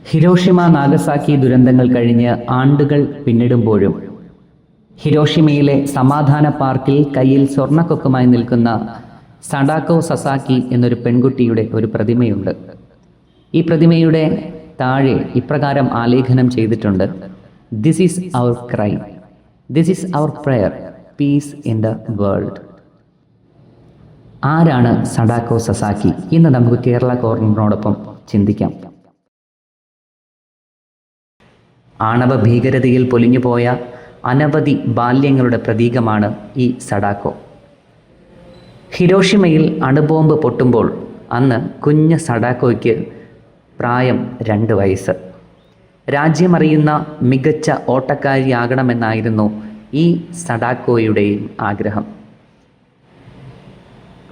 Hiroshima Nagasaki ദുരന്തങ്ങൾ കഴിഞ്ഞ് ആണ്ടുകൾ പിന്നിടുമ്പോഴും ഹിരോഷിമയിലെ സമാധാന പാർക്കിൽ കയ്യിൽ സ്വർണ്ണക്കൊക്കുമായി നിൽക്കുന്ന സഡാക്കോ സസാക്കി എന്നൊരു പെൺകുട്ടിയുടെ ഒരു പ്രതിമയുണ്ട്. ഈ പ്രതിമയുടെ താഴെ ഇപ്രകാരം ആലേഖനം ചെയ്തിട്ടുണ്ട്: this is our cry, this is our prayer, peace in the world. ആരാണ് സഡാക്കോ സസാക്കി? ഇന്ന് നമുക്ക് കേരള കോർണറിനോടൊപ്പം ചിന്തിക്കാം. ആണവ ഭീകരതയിൽ പൊലിഞ്ഞുപോയ അനവധി ബാല്യങ്ങളുടെ പ്രതീകമാണ് ഈ സഡാക്കോ. ഹിരോഷിമയിൽ അണുബോംബ് പൊട്ടുമ്പോൾ അന്ന് കുഞ്ഞ് സഡാക്കോയ്ക്ക് പ്രായം 2 വയസ്സ്. രാജ്യമറിയുന്ന മികച്ച ഓട്ടക്കാരിയാകണമെന്നായിരുന്നു ഈ സഡാക്കോയുടെയും ആഗ്രഹം.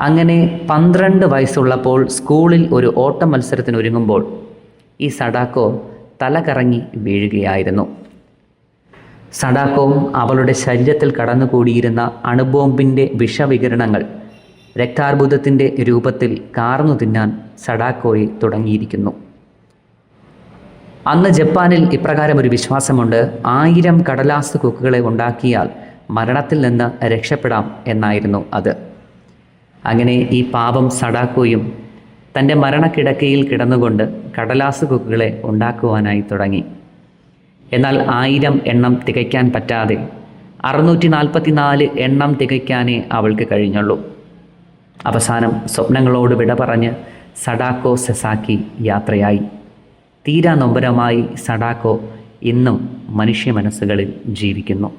അങ്ങനെ 12 വയസ്സുള്ളപ്പോൾ സ്കൂളിൽ ഒരു ഓട്ട മത്സരത്തിനൊരുങ്ങുമ്പോൾ ഈ സഡാക്കോ തലകറങ്ങി വീഴുകയായിരുന്നു. സഡാക്കോ അവളുടെ ശരീരത്തിൽ കടന്നുകൂടിയിരുന്ന അണുബോംബിൻ്റെ വിഷവികിരണങ്ങൾ രക്താർബുദത്തിൻ്റെ രൂപത്തിൽ കാർന്നു തിന്നാൻ സഡാക്കോയെ തുടങ്ങിയിരിക്കുന്നു. അന്ന് ജപ്പാനിൽ ഇപ്രകാരം ഒരു വിശ്വാസമുണ്ട്: 1000 കടലാസ് കൊക്കുകളെ ഉണ്ടാക്കിയാൽ മരണത്തിൽ നിന്ന് രക്ഷപ്പെടാം എന്നായിരുന്നു അത്. അങ്ങനെ ഈ പാപം സഡാക്കോയും തൻ്റെ മരണക്കിടക്കയിൽ കിടന്നുകൊണ്ട് കടലാസ് കൊക്കുകളെ ഉണ്ടാക്കുവാനായി തുടങ്ങി. എന്നാൽ 1000 എണ്ണം തികയ്ക്കാൻ പറ്റാതെ 644 എണ്ണം തികയ്ക്കാനേ അവൾക്ക് കഴിഞ്ഞുള്ളൂ. അവസാനം സ്വപ്നങ്ങളോട് വിട പറഞ്ഞ് സഡാക്കോ സസാക്കി യാത്രയായി. തീരാ നൊമ്പരമായി സഡാക്കോ ഇന്നും മനുഷ്യ മനസ്സുകളിൽ ജീവിക്കുന്നു.